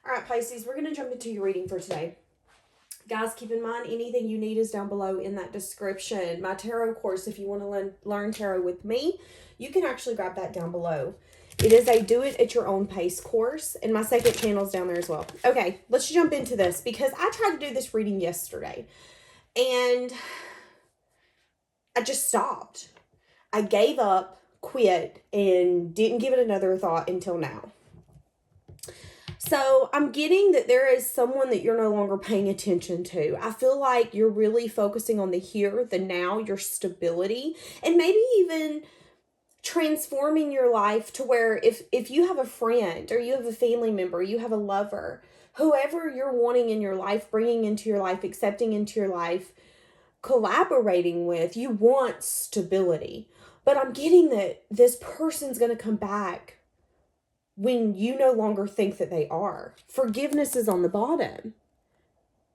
All right, Pisces, we're going to jump into your reading for today. Guys, keep in mind, anything you need is down below in that description. My tarot course, if you want to learn tarot with me, you can actually grab that down below. It is a do it at your own pace course, and my second channel is down there as well. Okay, let's jump into this because I tried to do this reading yesterday, and I just stopped. I gave up, quit, and didn't give it another thought until now. So I'm getting that there is someone that you're no longer paying attention to. I feel like you're really focusing on the here, the now, your stability, and maybe even transforming your life to where if you have a friend or you have a family member, you have a lover, whoever you're wanting in your life, bringing into your life, accepting into your life, collaborating with, you want stability. But I'm getting that this person's going to come back when you no longer think that they are. Forgiveness is on the bottom.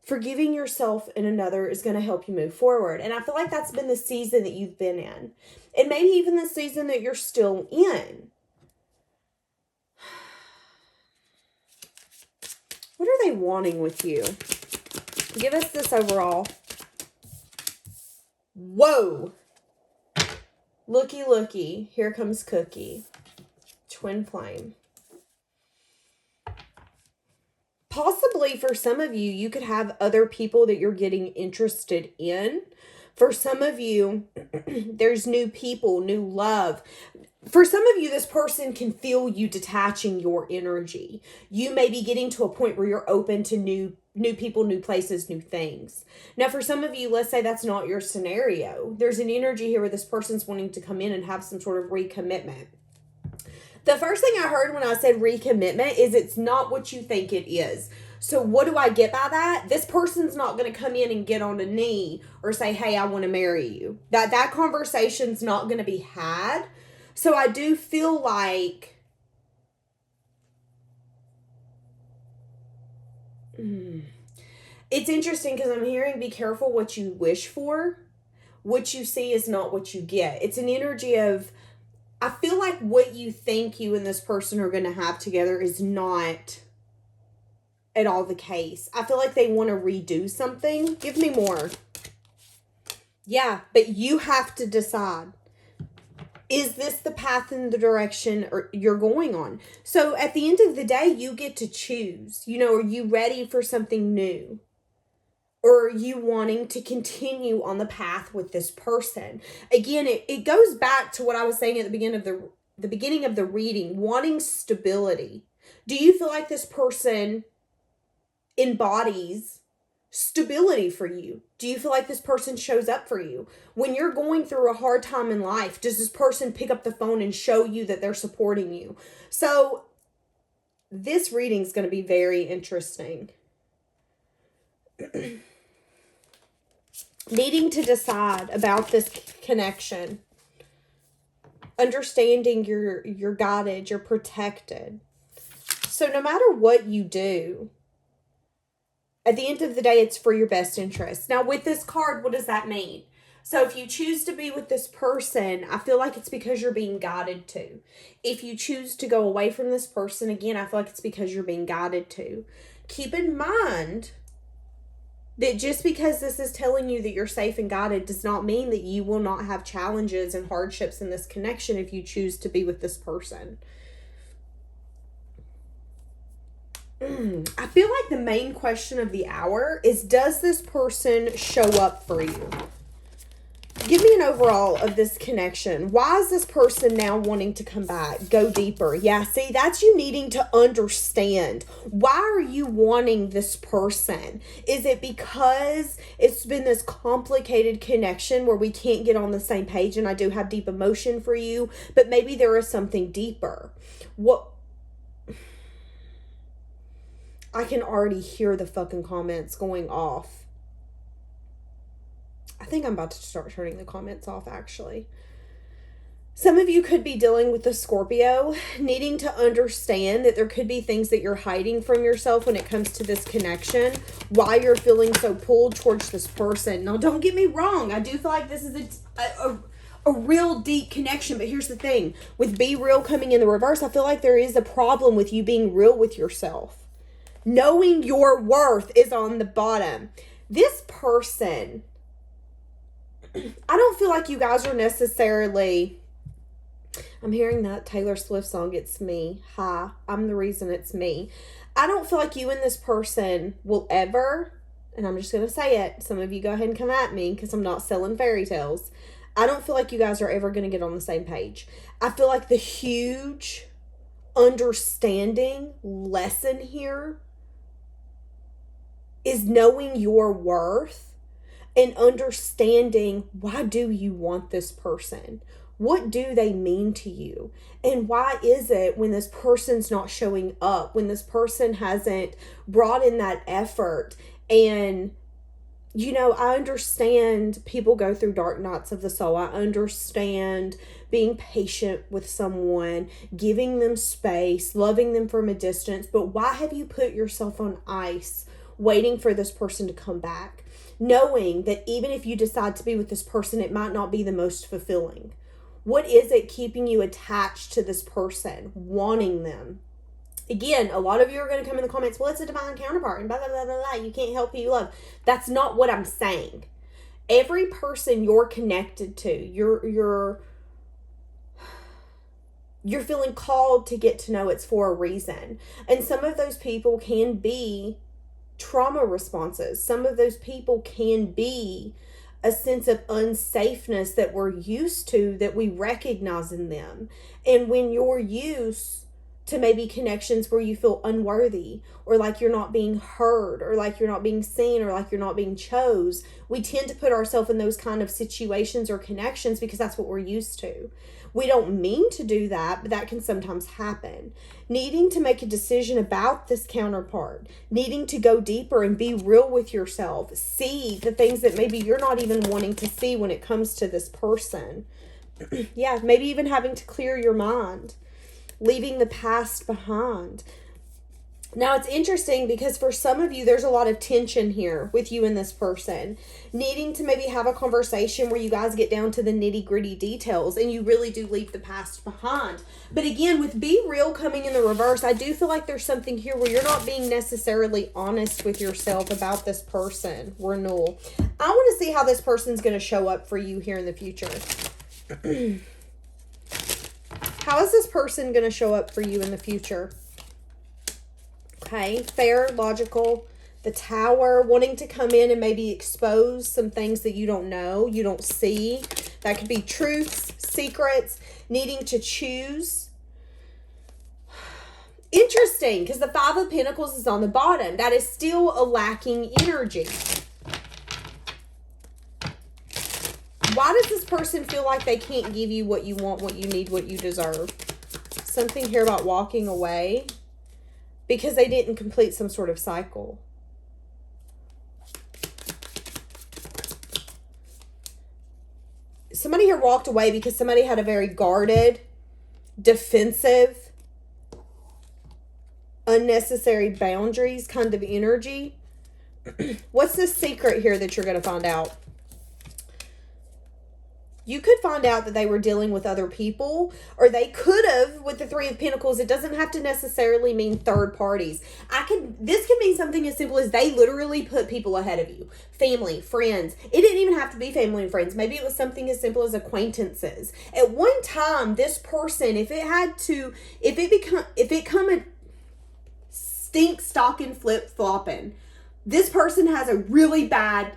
Forgiving yourself and another is going to help you move forward. And I feel like that's been the season that you've been in. And maybe even the season that you're still in. What are they wanting with you? Give us this overall. Whoa! Looky, looky. Here comes Cookie. Twin flame. Possibly for some of you, you could have other people that you're getting interested in. For some of you, there's new people, new love. For some of you, this person can feel you detaching your energy. You may be getting to a point where you're open to new people, new places, new things. Now, for some of you, let's say that's not your scenario. There's an energy here where this person's wanting to come in and have some sort of recommitment. The first thing I heard when I said recommitment is it's not what you think it is. So what do I get by that? This person's not going to come in and get on a knee or say, hey, I want to marry you. That conversation's not going to be had. So I do feel like it's interesting because I'm hearing be careful what you wish for. What you see is not what you get. It's an energy of, I feel like what you think you and this person are going to have together is not at all the case. I feel like they want to redo something. Give me more. Yeah, but you have to decide. Is this the path and the direction you're going on? So at the end of the day, you get to choose. You know, are you ready for something new? Or are you wanting to continue on the path with this person? Again, it goes back to what I was saying at the beginning of the reading, wanting stability. Do you feel like this person embodies stability for you? Do you feel like this person shows up for you? When you're going through a hard time in life, does this person pick up the phone and show you that they're supporting you? So this reading is going to be very interesting. Needing to decide about this connection. Understanding you're guided, you're protected. So no matter what you do, at the end of the day, it's for your best interest. Now with this card, what does that mean? So if you choose to be with this person, I feel like it's because you're being guided to. If you choose to go away from this person, again, I feel like it's because you're being guided to. Keep in mind that just because this is telling you that you're safe and guided does not mean that you will not have challenges and hardships in this connection if you choose to be with this person. I feel like the main question of the hour is, does this person show up for you? Give me an overall of this connection. Why is this person now wanting to come back? Go deeper. Yeah, see, that's you needing to understand. Why are you wanting this person? Is it because it's been this complicated connection where we can't get on the same page and I do have deep emotion for you, but maybe there is something deeper? What? I can already hear the fucking comments going off. I think I'm about to start turning the comments off, actually. Some of you could be dealing with the Scorpio, needing to understand that there could be things that you're hiding from yourself when it comes to this connection, why you're feeling so pulled towards this person. Now, don't get me wrong. I do feel like this is a real deep connection, but here's the thing. With Be Real coming in the reverse, I feel like there is a problem with you being real with yourself. Knowing your worth is on the bottom. This person, I don't feel like you guys are necessarily... I'm hearing that Taylor Swift song, It's Me. Hi, I'm the reason it's me. I don't feel like you and this person will ever, and I'm just going to say it, some of you go ahead and come at me because I'm not selling fairy tales. I don't feel like you guys are ever going to get on the same page. I feel like the huge understanding lesson here is knowing your worth and understanding, why do you want this person? What do they mean to you? And why is it when this person's not showing up, when this person hasn't brought in that effort? And, you know, I understand people go through dark nights of the soul. I understand being patient with someone, giving them space, loving them from a distance. But why have you put yourself on ice waiting for this person to come back, knowing that even if you decide to be with this person, it might not be the most fulfilling? What is it keeping you attached to this person, wanting them? Again, a lot of you are going to come in the comments, well, it's a divine counterpart and blah, blah, blah, blah, blah. You can't help who you love. That's not what I'm saying. Every person you're connected to, you're feeling called to get to know, it's for a reason. And some of those people can be trauma responses. Some of those people can be a sense of unsafeness that we're used to, that we recognize in them. And when you're used to maybe connections where you feel unworthy, or like you're not being heard, or like you're not being seen, or like you're not being chose, we tend to put ourselves in those kind of situations or connections because that's what we're used to. We don't mean to do that, but that can sometimes happen. Needing to make a decision about this counterpart, needing to go deeper and be real with yourself, see the things that maybe you're not even wanting to see when it comes to this person. Yeah, maybe even having to clear your mind, leaving the past behind. Now, it's interesting because for some of you, there's a lot of tension here with you and this person. Needing to maybe have a conversation where you guys get down to the nitty-gritty details and you really do leave the past behind. But again, with Be Real coming in the reverse, I do feel like there's something here where you're not being necessarily honest with yourself about this person. Renewal. I want to see how this person's going to show up for you here in the future. How is this person going to show up for you in the future? Okay, fair, logical, the Tower, wanting to come in and maybe expose some things that you don't know, you don't see. That could be truths, secrets, needing to choose. Interesting, because the Five of Pentacles is on the bottom. That is still a lacking energy. Why does this person feel like they can't give you what you want, what you need, what you deserve? Something here about walking away. Because they didn't complete some sort of cycle. Somebody here walked away because somebody had a very guarded, defensive, unnecessary boundaries kind of energy. What's the secret here that you're going to find out? You could find out that they were dealing with other people, or they could have with the Three of Pentacles. It doesn't have to necessarily mean third parties. This could mean something as simple as they literally put people ahead of you. Family, friends. It didn't even have to be family and friends. Maybe it was something as simple as acquaintances. At one time, this person, if it come a stink, stocking, flip flopping, this person has a really bad,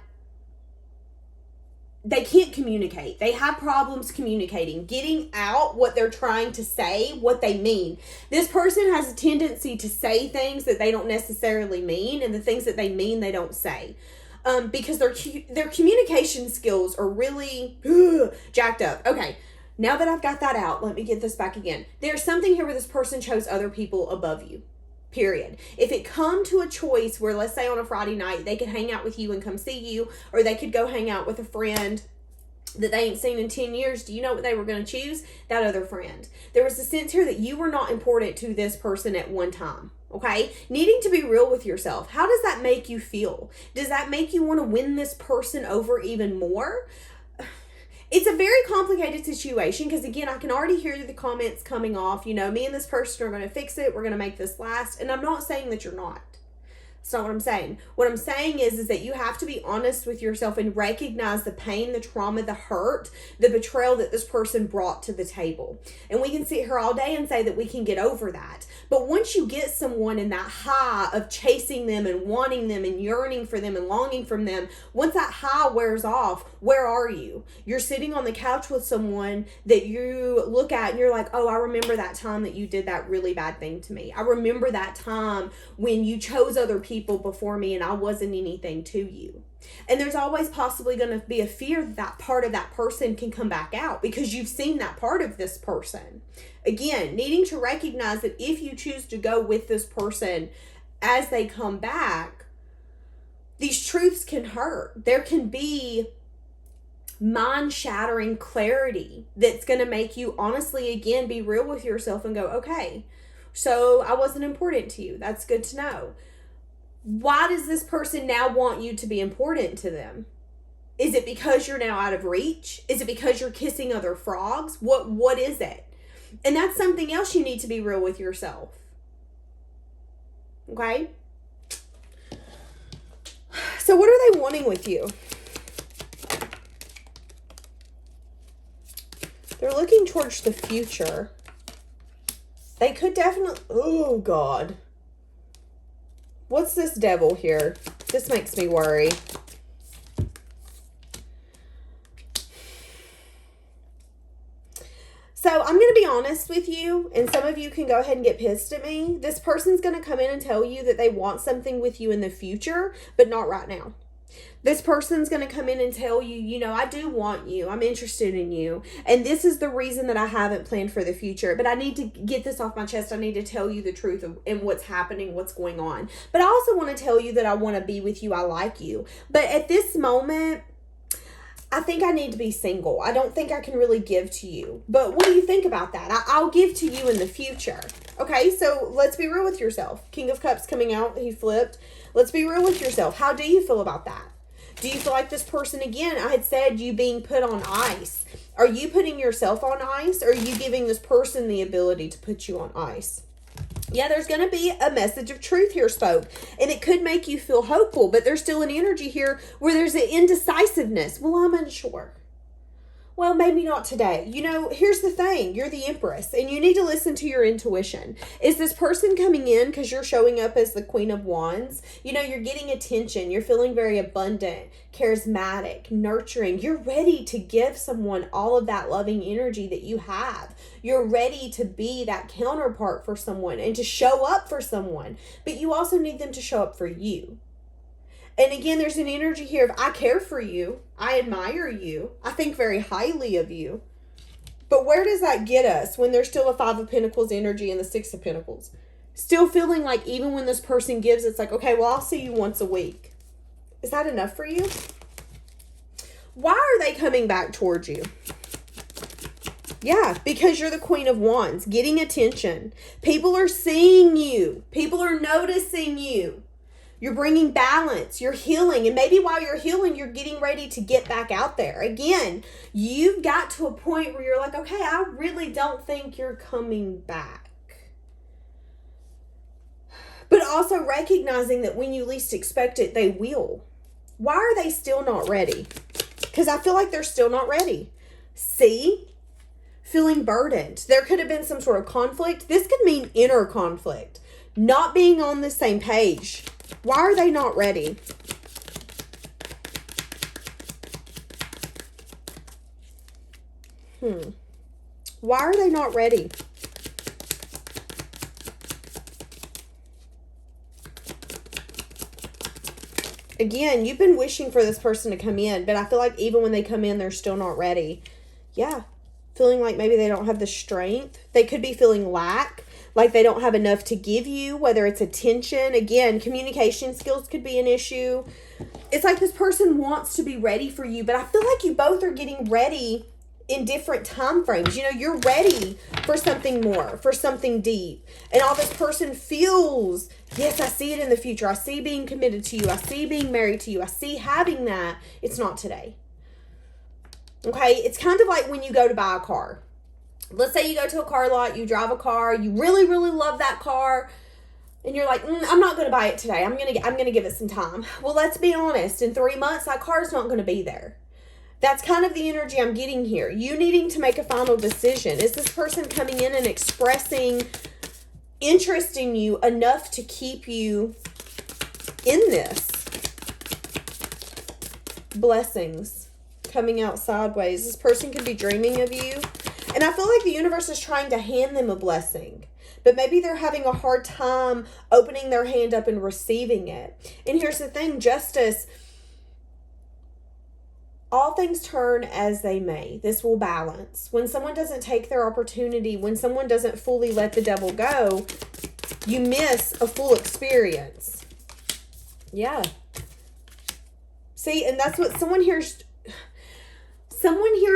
they can't communicate. They have problems communicating, getting out what they're trying to say, what they mean. This person has a tendency to say things that they don't necessarily mean, and the things that they mean, they don't say. Because their communication skills are really jacked up. Okay, now that I've got that out, let me get this back again. There's something here where this person chose other people above you. Period. If it come to a choice where, let's say on a Friday night, they could hang out with you and come see you, or they could go hang out with a friend that they ain't seen in 10 years, do you know what they were going to choose? That other friend. There was a sense here that you were not important to this person at one time. Okay? Needing to be real with yourself. How does that make you feel? Does that make you want to win this person over even more? It's a very complicated situation because, again, I can already hear the comments coming off. You know, me and this person are going to fix it. We're going to make this last. And I'm not saying that you're not. It's not what I'm saying. What I'm saying is that you have to be honest with yourself and recognize the pain, the trauma, the hurt, the betrayal that this person brought to the table. And we can sit here all day and say that we can get over that. But once you get someone in that high of chasing them and wanting them and yearning for them and longing from them, once that high wears off, where are you? You're sitting on the couch with someone that you look at and you're like, oh, I remember that time that you did that really bad thing to me. I remember that time when you chose other people before me and I wasn't anything to you. And there's always possibly going to be a fear that part of that person can come back out because you've seen that part of this person. Again, needing to recognize that if you choose to go with this person as they come back, these truths can hurt. There can be mind-shattering clarity that's going to make you honestly, again, be real with yourself and go, okay, so I wasn't important to you. That's good to know. Why does this person now want you to be important to them? Is it because you're now out of reach? Is it because you're kissing other frogs? What is it? And that's something else you need to be real with yourself. Okay? So what are they wanting with you? They're looking towards the future. They could definitely... Oh, God. What's this devil here? This makes me worry. So I'm going to be honest with you, and some of you can go ahead and get pissed at me. This person's going to come in and tell you that they want something with you in the future, but not right now. This person's going to come in and tell you, you know, I do want you. I'm interested in you. And this is the reason that I haven't planned for the future. But I need to get this off my chest. I need to tell you the truth and what's happening, what's going on. But I also want to tell you that I want to be with you. I like you. But at this moment, I think I need to be single. I don't think I can really give to you. But what do you think about that? I'll give to you in the future. Okay, so let's be real with yourself. King of Cups coming out. He flipped. Let's be real with yourself. How do you feel about that? Do you feel like this person, again, I had said you being put on ice. Are you putting yourself on ice, or are you giving this person the ability to put you on ice? Yeah, there's going to be a message of truth here spoke, and it could make you feel hopeful, but there's still an energy here where there's an indecisiveness. Well, I'm unsure. Well, maybe not today. You know, here's the thing. You're the Empress, and you need to listen to your intuition. Is this person coming in because you're showing up as the Queen of Wands? You know, you're getting attention. You're feeling very abundant, charismatic, nurturing. You're ready to give someone all of that loving energy that you have. You're ready to be that counterpart for someone and to show up for someone. But you also need them to show up for you. And again, there's an energy here of I care for you. I admire you. I think very highly of you. But where does that get us when there's still a Five of Pentacles energy and the Six of Pentacles? Still feeling like even when this person gives, it's like, okay, well, I'll see you once a week. Is that enough for you? Why are they coming back towards you? Yeah, because you're the Queen of Wands, getting attention. People are seeing you. People are noticing you. You're bringing balance. You're healing. And maybe while you're healing, you're getting ready to get back out there. Again, you've got to a point where you're like, okay, I really don't think you're coming back. But also recognizing that when you least expect it, they will. Why are they still not ready? Because I feel like they're still not ready. See? Feeling burdened. There could have been some sort of conflict. This could mean inner conflict. Not being on the same page. Why are they not ready? Why are they not ready? Again, you've been wishing for this person to come in, but I feel like even when they come in, they're still not ready. Yeah. Feeling like maybe they don't have the strength. They could be feeling lack. Like they don't have enough to give you, whether it's attention. Again, communication skills could be an issue. It's like this person wants to be ready for you, but I feel like you both are getting ready in different time frames. You know, you're ready for something more, for something deep. And all this person feels, yes, I see it in the future. I see being committed to you. I see being married to you. I see having that. It's not today. Okay, it's kind of like when you go to buy a car. Let's say you go to a car lot, you drive a car, you really, really love that car, And you're like, I'm not going to buy it today. I'm going to give it some time. Well, let's be honest. In 3 months, that car's not going to be there. That's kind of the energy I'm getting here. You needing to make a final decision. Is this person coming in and expressing interest in you enough to keep you in this? Blessings coming out sideways. This person could be dreaming of you. And I feel like the universe is trying to hand them a blessing. But maybe they're having a hard time opening their hand up and receiving it. And here's the thing, Justice. All things turn as they may. This will balance. When someone doesn't take their opportunity, when someone doesn't fully let the devil go, you miss a full experience. Yeah. See, and that's what someone here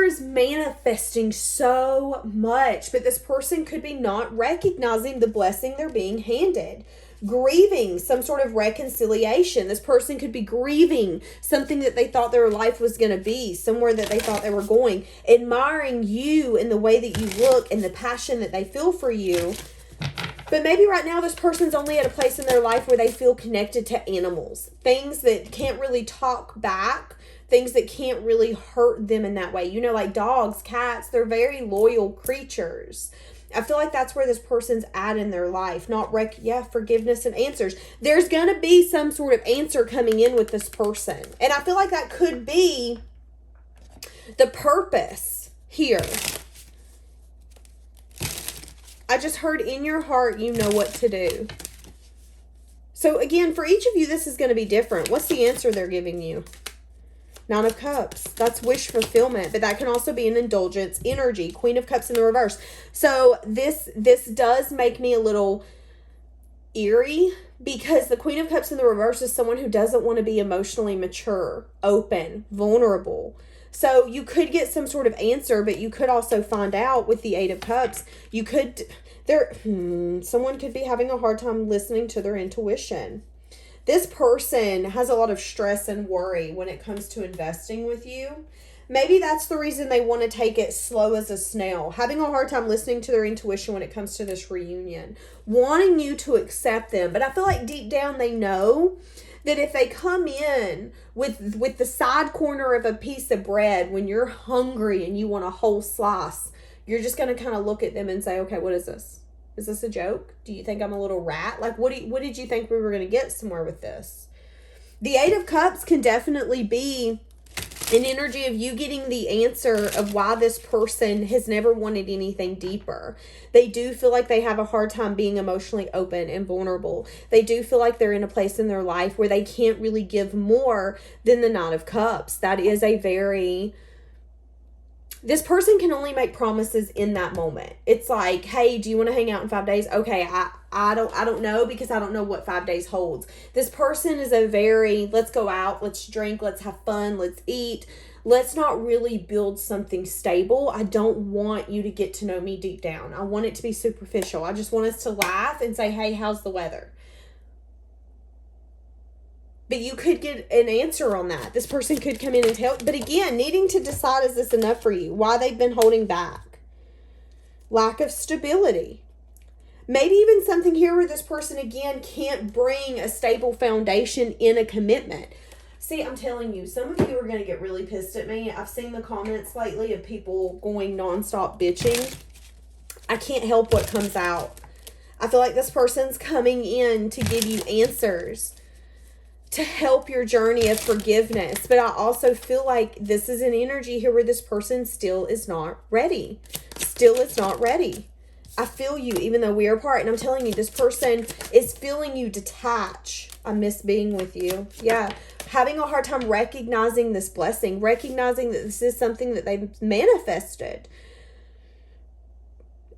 is manifesting so much, but this person could be not recognizing the blessing they're being handed. Grieving some sort of reconciliation. This person could be grieving something that they thought their life was going to be, somewhere that they thought they were going. Admiring you in the way that you look and the passion that they feel for you. But maybe right now this person's only at a place in their life where they feel connected to animals. Things that can't really talk back. Things that can't really hurt them in that way. You know, like dogs, cats, they're very loyal creatures. I feel like that's where this person's at in their life. Forgiveness and answers. There's going to be some sort of answer coming in with this person. And I feel like that could be the purpose here. I just heard in your heart, you know what to do. So again, for each of you, this is going to be different. What's the answer they're giving you? 9 of Cups. That's wish fulfillment, but that can also be an indulgence energy. Queen of Cups in the reverse. So this does make me a little eerie because the Queen of Cups in the reverse is someone who doesn't want to be emotionally mature, open, vulnerable. So you could get some sort of answer, but you could also find out with the 8 of Cups, someone could be having a hard time listening to their intuition. This person has a lot of stress and worry when it comes to investing with you. Maybe that's the reason they want to take it slow as a snail. Having a hard time listening to their intuition when it comes to this reunion. Wanting you to accept them. But I feel like deep down they know that if they come in with the side corner of a piece of bread when you're hungry and you want a whole slice, you're just going to kind of look at them and say, okay, what is this? Is this a joke? Do you think I'm a little rat? Like, what did you think we were going to get somewhere with this? The 8 of Cups can definitely be an energy of you getting the answer of why this person has never wanted anything deeper. They do feel like they have a hard time being emotionally open and vulnerable. They do feel like they're in a place in their life where they can't really give more than the 9 of Cups. That is a very... This person can only make promises in that moment. It's like, hey, do you want to hang out in 5 days? Okay, I don't know because I don't know what 5 days holds. This person is a very, let's go out, let's drink, let's have fun, let's eat. Let's not really build something stable. I don't want you to get to know me deep down. I want it to be superficial. I just want us to laugh and say, hey, how's the weather? But you could get an answer on that. This person could come in and tell. But again, needing to decide, is this enough for you? Why they've been holding back. Lack of stability. Maybe even something here where this person, again, can't bring a stable foundation in a commitment. See, I'm telling you, some of you are going to get really pissed at me. I've seen the comments lately of people going nonstop bitching. I can't help what comes out. I feel like this person's coming in to give you answers, to help your journey of forgiveness. But I also feel like this is an energy here where this person still is not ready. Still is not ready. I feel you even though we are apart. And I'm telling you, this person is feeling you detach. I miss being with you. Yeah. Having a hard time recognizing this blessing. Recognizing that this is something that they manifested.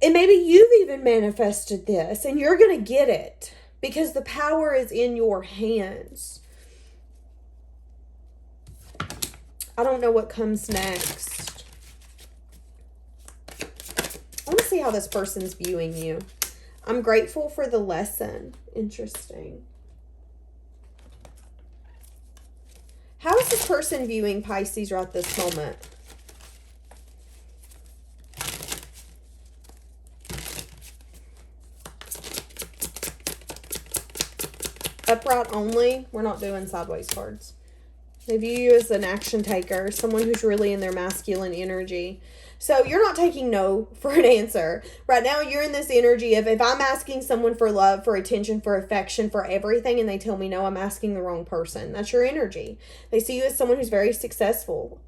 And maybe you've even manifested this. And you're going to get it. Because the power is in your hands. I don't know what comes next. I want to see how this person's viewing you. I'm grateful for the lesson. Interesting. How is this person viewing Pisces right this moment? Upright only. We're not doing sideways cards. They view you as an action taker, someone who's really in their masculine energy. So you're not taking no for an answer. Right now, you're in this energy of, if I'm asking someone for love, for attention, for affection, for everything, and they tell me no, I'm asking the wrong person. That's your energy. They see you as someone who's very successful,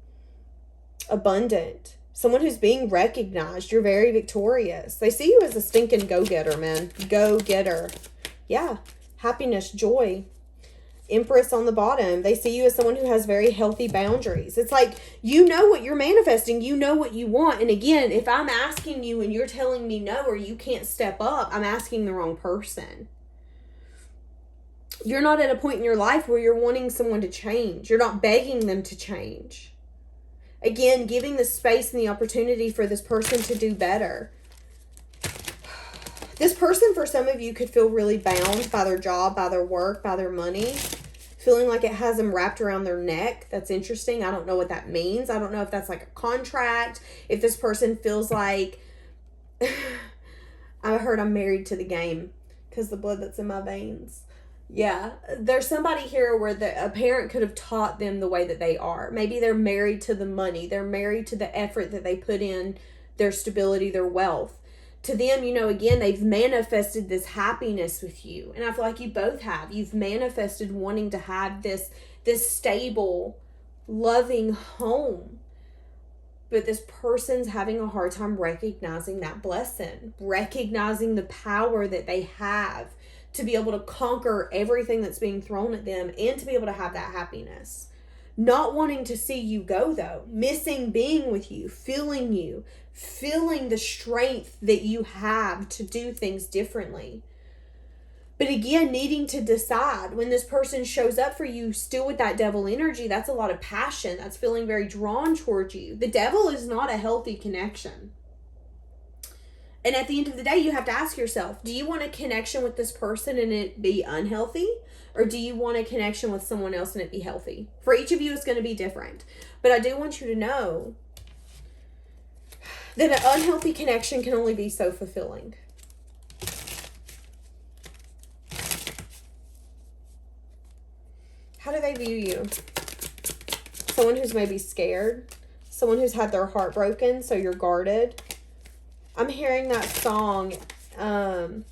abundant, someone who's being recognized. You're very victorious. They see you as a stinking go-getter, man. Go-getter. Yeah. Happiness, joy. Empress on the bottom. They see you as someone who has very healthy boundaries. It's like, you know what you're manifesting. You know what you want. And again, if I'm asking you and you're telling me no, or you can't step up, I'm asking the wrong person. You're not at a point in your life where you're wanting someone to change. You're not begging them to change. Again, giving the space and the opportunity for this person to do better. This person, for some of you, could feel really bound by their job, by their work, by their money. Feeling like it has them wrapped around their neck. That's interesting. I don't know what that means. I don't know if that's like a contract. If this person feels like... I heard I'm married to the game because the blood that's in my veins. Yeah, there's somebody here where a parent could have taught them the way that they are. Maybe they're married to the money. They're married to the effort that they put in, their stability, their wealth. To them, you know, again, they've manifested this happiness with you. And I feel like you both have. You've manifested wanting to have this stable, loving home. But this person's having a hard time recognizing that blessing. Recognizing the power that they have to be able to conquer everything that's being thrown at them and to be able to have that happiness. Not wanting to see you go, though. Missing being with you, feeling the strength that you have to do things differently. But again, needing to decide when this person shows up for you still with that devil energy, that's a lot of passion. That's feeling very drawn towards you. The devil is not a healthy connection. And at the end of the day, you have to ask yourself, do you want a connection with this person and it be unhealthy? Or do you want a connection with someone else and it be healthy? For each of you, it's going to be different. But I do want you to know that an unhealthy connection can only be so fulfilling. How do they view you? Someone who's maybe scared. Someone who's had their heart broken, so you're guarded. I'm hearing that song, I'm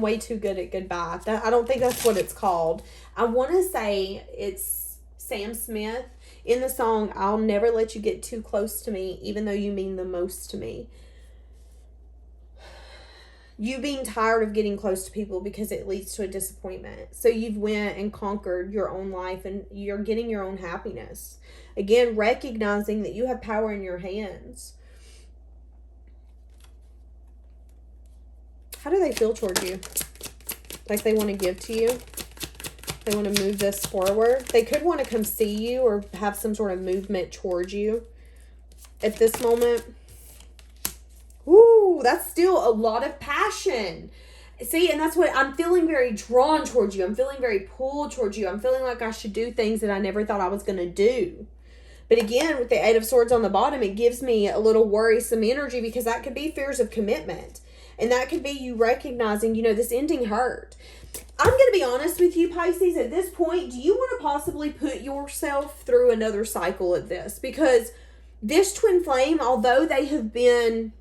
way too good at goodbye. I don't think that's what it's called. I want to say it's Sam Smith. In the song, I'll never let you get too close to me, even though you mean the most to me. You being tired of getting close to people because it leads to a disappointment. So you've went and conquered your own life and you're getting your own happiness. Again, recognizing that you have power in your hands. How do they feel towards you? Like they want to give to you? They want to move this forward? They could want to come see you or have some sort of movement towards you at this moment. Ooh, that's still a lot of passion. See, and that's what I'm feeling, very drawn towards you. I'm feeling very pulled towards you. I'm feeling like I should do things that I never thought I was going to do. But again, with the Eight of Swords on the bottom, it gives me a little worrisome energy because that could be fears of commitment. And that could be you recognizing, you know, this ending hurt. I'm going to be honest with you, Pisces. At this point, do you want to possibly put yourself through another cycle of this? Because this twin flame, although they've been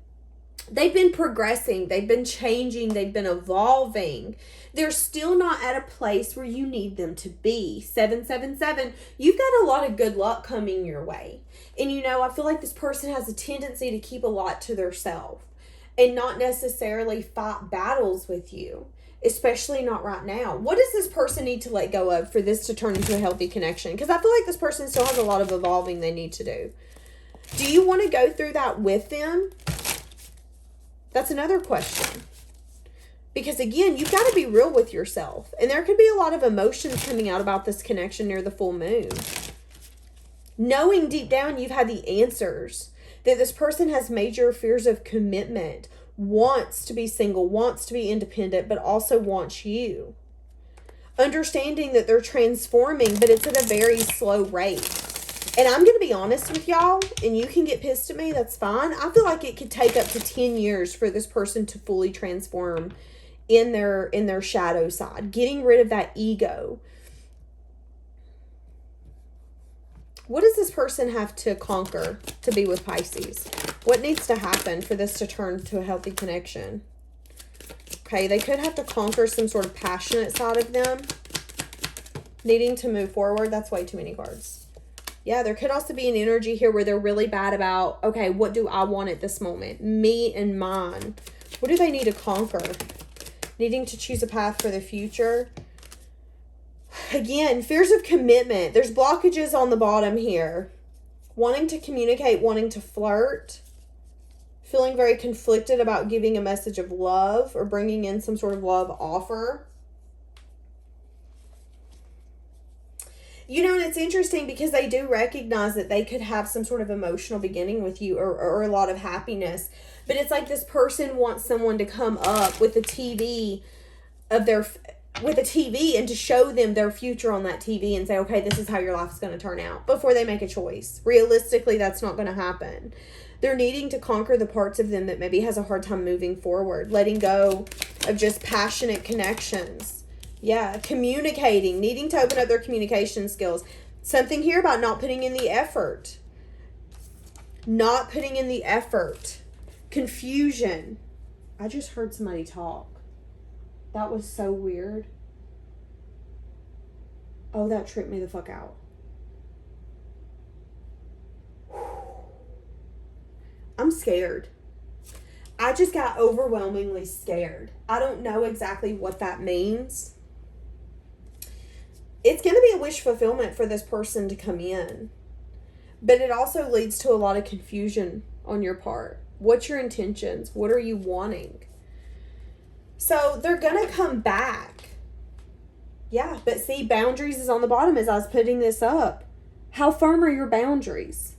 progressing, they've been changing, they've been evolving, they're still not at a place where you need them to be. 777, you've got a lot of good luck coming your way. And you know, I feel like this person has a tendency to keep a lot to themselves and not necessarily fight battles with you, especially not right now. What does this person need to let go of for this to turn into a healthy connection? Because I feel like this person still has a lot of evolving they need to do. Do you want to go through that with them? That's another question. Because again, you've got to be real with yourself. And there could be a lot of emotions coming out about this connection near the full moon. Knowing deep down you've had the answers. That this person has major fears of commitment. Wants to be single. Wants to be independent. But also wants you. Understanding that they're transforming. But it's at a very slow rate. And I'm going to be honest with y'all, and you can get pissed at me, that's fine. I feel like it could take up to 10 years for this person to fully transform in their shadow side, getting rid of that ego. What does this person have to conquer to be with Pisces? What needs to happen for this to turn to a healthy connection? Okay, they could have to conquer some sort of passionate side of them, needing to move forward. That's way too many cards. Yeah, there could also be an energy here where they're really bad about, okay, what do I want at this moment? Me and mine. What do they need to conquer? Needing to choose a path for the future. Again, fears of commitment. There's blockages on the bottom here. Wanting to communicate, wanting to flirt. Feeling very conflicted about giving a message of love or bringing in some sort of love offer. You know, and it's interesting because they do recognize that they could have some sort of emotional beginning with you or a lot of happiness. But it's like this person wants someone to come up with a TV and to show them their future on that TV and say, okay, this is how your life is going to turn out before they make a choice. Realistically, that's not going to happen. They're needing to conquer the parts of them that maybe has a hard time moving forward, letting go of just passionate connections. Yeah, communicating, needing to open up their communication skills. Something here about not putting in the effort. Not putting in the effort. Confusion. I just heard somebody talk. That was so weird. Oh, that tripped me the fuck out. I'm scared. I just got overwhelmingly scared. I don't know exactly what that means. It's going to be a wish fulfillment for this person to come in. But it also leads to a lot of confusion on your part. What's your intentions? What are you wanting? So they're going to come back. Yeah, but see, boundaries is on the bottom as I was putting this up. How firm are your boundaries?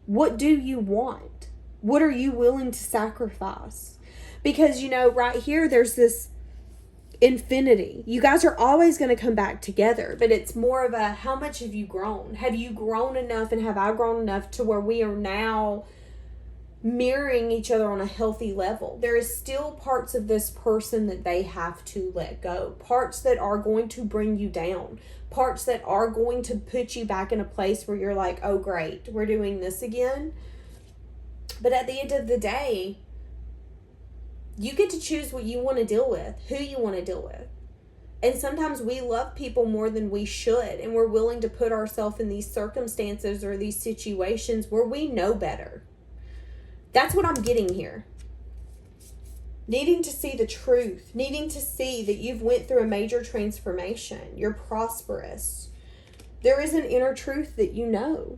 What do you want? What are you willing to sacrifice? Because, you know, right here, there's this infinity. You guys are always going to come back together, but it's more of a, how much have you grown? Have you grown enough, and have I grown enough to where we are now mirroring each other on a healthy level? There is still parts of this person that they have to let go. Parts that are going to bring you down. Parts that are going to put you back in a place where you're like, oh great, we're doing this again. But at the end of the day, you get to choose what you want to deal with, who you want to deal with. And sometimes we love people more than we should, and we're willing to put ourselves in these circumstances or these situations where we know better. That's what I'm getting here. Needing to see the truth, needing to see that you've went through a major transformation. You're prosperous. There is an inner truth that you know,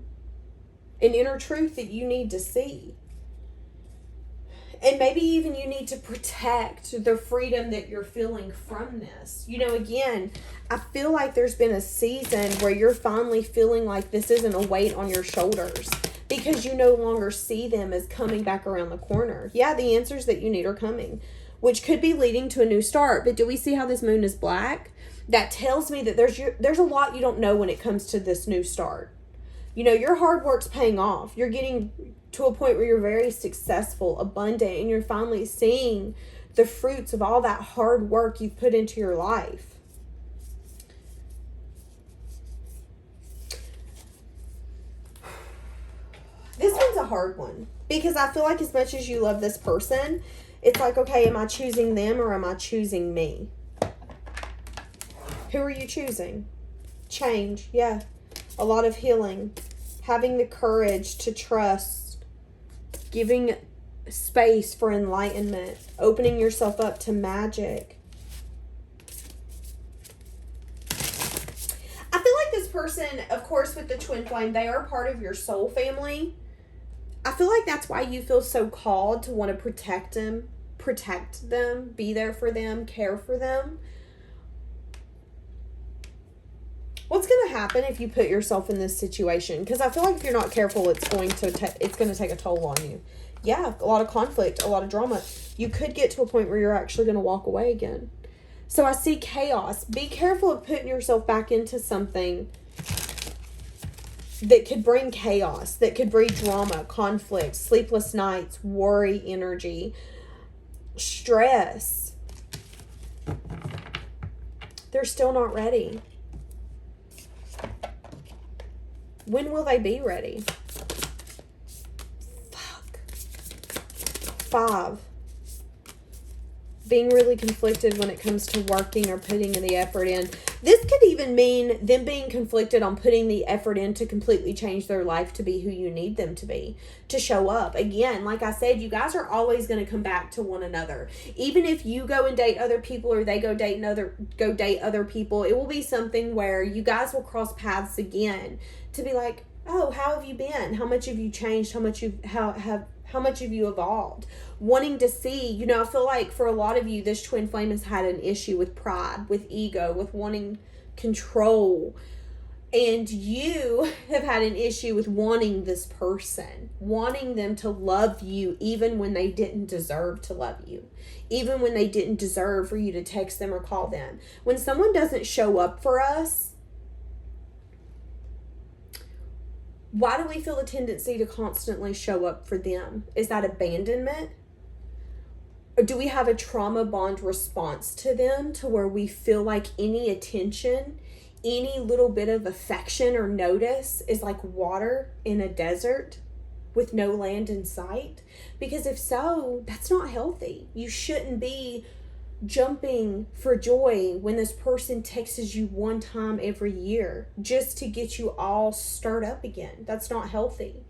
an inner truth that you need to see. And maybe even you need to protect the freedom that you're feeling from this. You know, again, I feel like there's been a season where you're finally feeling like this isn't a weight on your shoulders because you no longer see them as coming back around the corner. Yeah, the answers that you need are coming, which could be leading to a new start. But do we see how this moon is black? That tells me that there's a lot you don't know when it comes to this new start. You know, your hard work's paying off. You're getting to a point where you're very successful, abundant, and you're finally seeing the fruits of all that hard work you've put into your life. This one's a hard one because I feel like as much as you love this person, it's like, okay, am I choosing them or am I choosing me? Who are you choosing? Change, yeah. A lot of healing. Having the courage to trust. Giving space for enlightenment. Opening yourself up to magic. I feel like this person, of course, with the twin flame, they are part of your soul family. I feel like that's why you feel so called to want to protect them, be there for them, care for them. What's going to happen if you put yourself in this situation? Because I feel like if you're not careful, it's going to take a toll on you. Yeah, a lot of conflict, a lot of drama. You could get to a point where you're actually going to walk away again. So I see chaos. Be careful of putting yourself back into something that could bring chaos, that could breed drama, conflict, sleepless nights, worry, energy, stress. They're still not ready. When will they be ready? Fuck. 5. Being really conflicted when it comes to working or putting the effort in. This could even mean them being conflicted on putting the effort in to completely change their life to be who you need them to be, to show up. Again, like I said, you guys are always going to come back to one another. Even if you go and date other people or they go date other people, it will be something where you guys will cross paths again to be like, oh, how have you been? How much have you changed? How much have you evolved? Wanting to see, I feel like for a lot of you, this twin flame has had an issue with pride, with ego, with wanting control. And you have had an issue with wanting this person, wanting them to love you even when they didn't deserve to love you, even when they didn't deserve for you to text them or call them. When someone doesn't show up for us, why do we feel a tendency to constantly show up for them? Is that abandonment? Or do we have a trauma bond response to them to where we feel like any attention, any little bit of affection or notice is like water in a desert with no land in sight? Because if so, that's not healthy. You shouldn't be jumping for joy when this person texts you one time every year just to get you all stirred up again. That's not healthy.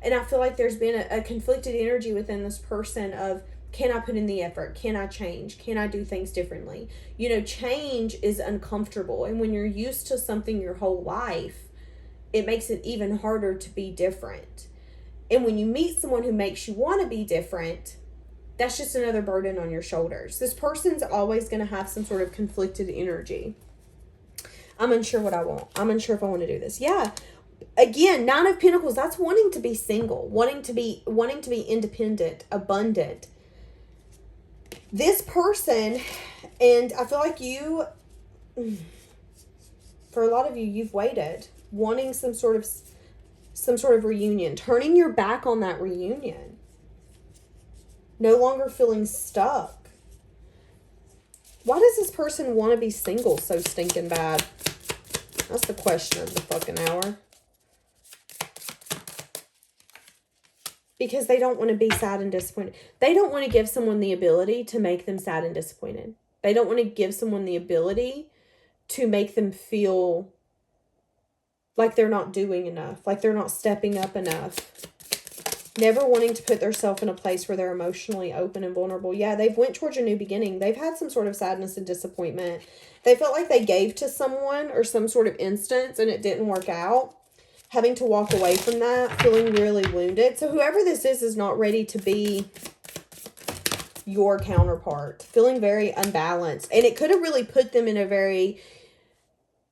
And I feel like there's been a conflicted energy within this person of, can I put in the effort? Can I change? Can I do things differently? Change is uncomfortable. And when you're used to something your whole life, it makes it even harder to be different. And when you meet someone who makes you want to be different, that's just another burden on your shoulders. This person's always going to have some sort of conflicted energy. I'm unsure what I want. I'm unsure if I want to do this. Yeah. Again, 9 of Pentacles, that's wanting to be single, wanting to be independent, abundant. This person, and I feel like for a lot of you, you've waited, wanting some sort of reunion, turning your back on that reunion. No longer feeling stuck. Why does this person want to be single so stinking bad? That's the question of the fucking hour. Because they don't want to be sad and disappointed. They don't want to give someone the ability to make them sad and disappointed. They don't want to give someone the ability to make them feel like they're not doing enough, like they're not stepping up enough. Never wanting to put themselves in a place where they're emotionally open and vulnerable. Yeah, they've went towards a new beginning. They've had some sort of sadness and disappointment. They felt like they gave to someone or some sort of instance and it didn't work out. Having to walk away from that, feeling really wounded. So whoever this is not ready to be your counterpart. Feeling very unbalanced. And it could have really put them in a very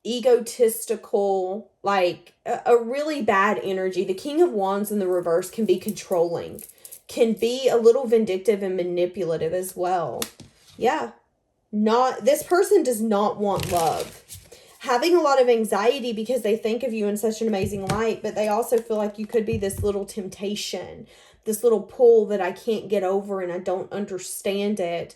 egotistical, like a really bad energy. The King of Wands in the reverse can be controlling, can be a little vindictive and manipulative as well. Yeah, this person does not want love. Having a lot of anxiety because they think of you in such an amazing light, but they also feel like you could be this little temptation, this little pull that I can't get over and I don't understand it.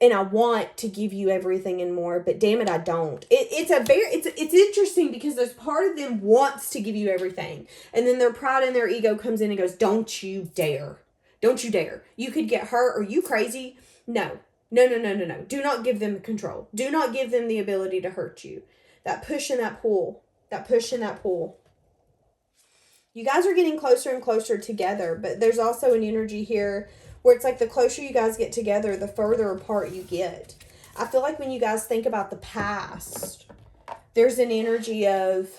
And I want to give you everything and more, but damn it, I don't. It's interesting because there's part of them wants to give you everything. And then their pride and their ego comes in and goes, don't you dare. Don't you dare. You could get hurt. Are you crazy? No. Do not give them control. Do not give them the ability to hurt you. That push and that pull. That push and that pull. You guys are getting closer and closer together, but there's also an energy here where it's like the closer you guys get together, the further apart you get. I feel like when you guys think about the past, there's an energy of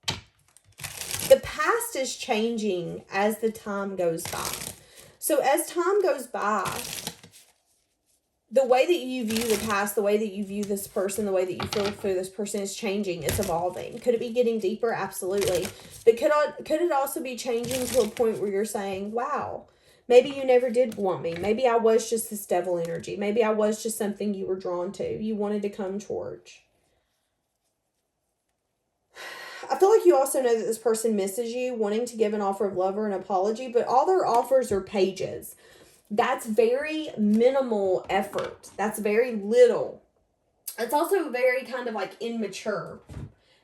the past is changing as the time goes by. So as time goes by, the way that you view the past, the way that you view this person, the way that you feel for this person is changing. It's evolving. Could it be getting deeper? Absolutely. But could it also be changing to a point where you're saying, wow, maybe you never did want me. Maybe I was just this devil energy. Maybe I was just something you were drawn to. You wanted to come towards. I feel like you also know that this person misses you, wanting to give an offer of love or an apology, but all their offers are pages. That's very minimal effort. That's very little. It's also very kind of like immature.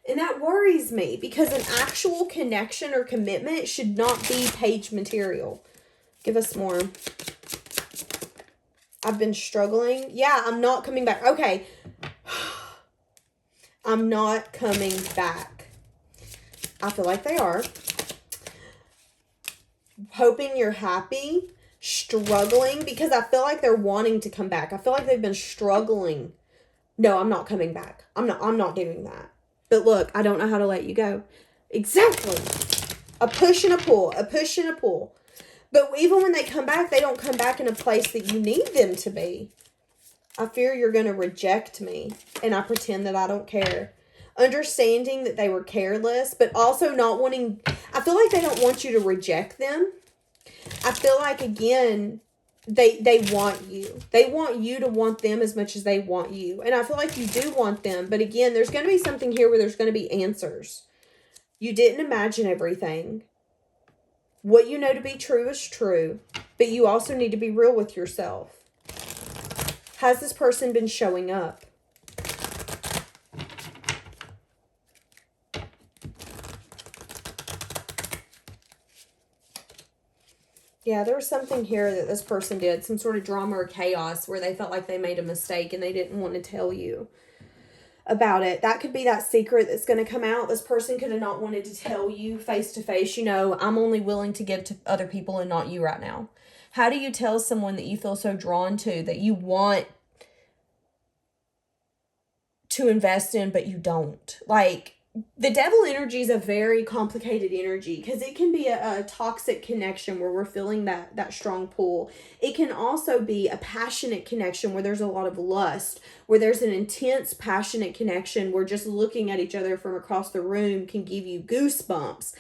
And that worries me because an actual connection or commitment should not be page material. Give us more. I've been struggling. Yeah, I'm not coming back. Okay. I'm not coming back. I feel like they are. Hoping you're happy. Struggling because I feel like they're wanting to come back. I feel like they've been struggling. No, I'm not coming back. I'm not doing that. But look, I don't know how to let you go. Exactly. A push and a pull. A push and a pull. But even when they come back, they don't come back in a place that you need them to be. I fear you're going to reject me. And I pretend that I don't care. Understanding that they were careless, but also not wanting... I feel like they don't want you to reject them. I feel like, again, they want you. They want you to want them as much as they want you. And I feel like you do want them. But again, there's going to be something here where there's going to be answers. You didn't imagine everything. What you know to be true is true. But you also need to be real with yourself. Has this person been showing up? Yeah, there was something here that this person did. Some sort of drama or chaos where they felt like they made a mistake and they didn't want to tell you about it. That could be that secret that's going to come out. This person could have not wanted to tell you face to face, I'm only willing to give to other people and not you right now. How do you tell someone that you feel so drawn to, that you want to invest in, but you don't? Like, the devil energy is a very complicated energy because it can be a toxic connection where we're feeling that strong pull. It can also be a passionate connection where there's a lot of lust, where there's an intense, passionate connection where just looking at each other from across the room can give you goosebumps.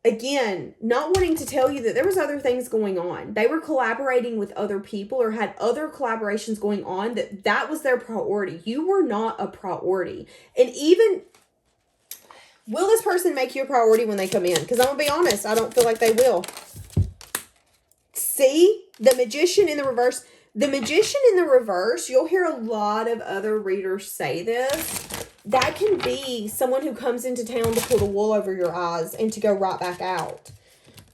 Again, not wanting to tell you that there was other things going on. They were collaborating with other people or had other collaborations going on that was their priority. You were not a priority. And even... will this person make you a priority when they come in? Because I'm going to be honest, I don't feel like they will. See? The Magician in the reverse. The Magician in the reverse, you'll hear a lot of other readers say this. That can be someone who comes into town to pull the wool over your eyes and to go right back out.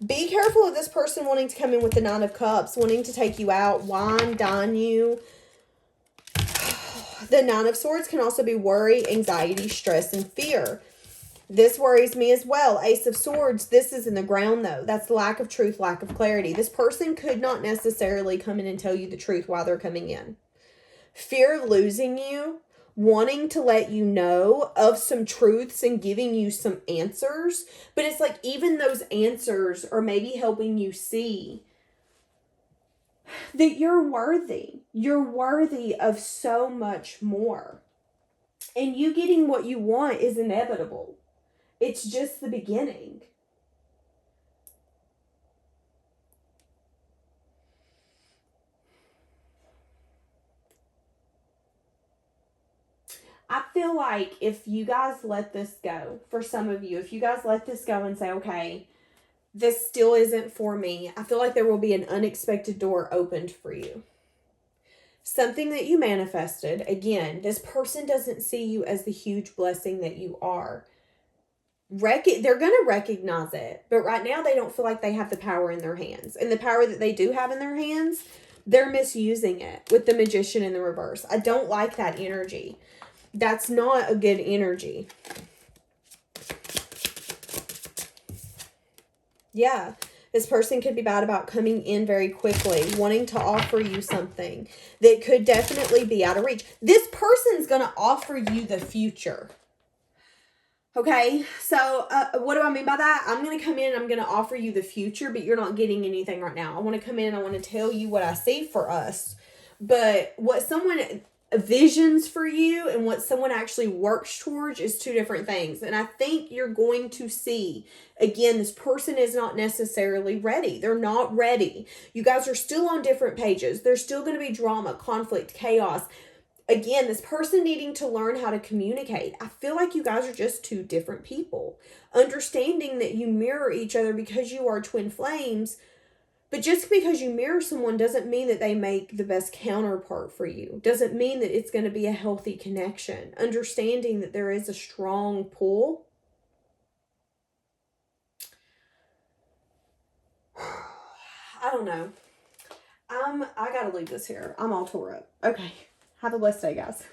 Be careful of this person wanting to come in with the Nine of Cups, wanting to take you out, wine, dine you. The Nine of Swords can also be worry, anxiety, stress, and fear. This worries me as well. Ace of Swords, this is in the ground though. That's lack of truth, lack of clarity. This person could not necessarily come in and tell you the truth while they're coming in. Fear of losing you, wanting to let you know of some truths and giving you some answers. But it's like even those answers are maybe helping you see that you're worthy. You're worthy of so much more. And you getting what you want is inevitable. It's just the beginning. I feel like if you guys let this go, for some of you, if you guys let this go and say, okay, this still isn't for me, I feel like there will be an unexpected door opened for you. Something that you manifested. Again, this person doesn't see you as the huge blessing that you are. They're going to recognize it, but right now they don't feel like they have the power in their hands. And the power that they do have in their hands, they're misusing it with the Magician in the reverse. I don't like that energy. That's not a good energy. Yeah, this person could be bad about coming in very quickly, wanting to offer you something that could definitely be out of reach. This person's going to offer you the future. Okay, so what do I mean by that? I'm going to come in and I'm going to offer you the future, but you're not getting anything right now. I want to come in and I want to tell you what I see for us. But what someone visions for you and what someone actually works towards is two different things. And I think you're going to see, again, this person is not necessarily ready. They're not ready. You guys are still on different pages. There's still going to be drama, conflict, chaos. Again, this person needing to learn how to communicate. I feel like you guys are just two different people. Understanding that you mirror each other because you are twin flames. But just because you mirror someone doesn't mean that they make the best counterpart for you. Doesn't mean that it's going to be a healthy connection. Understanding that there is a strong pull. I don't know. I gotta leave this here. I'm all tore up. Okay. Have a blessed day, guys.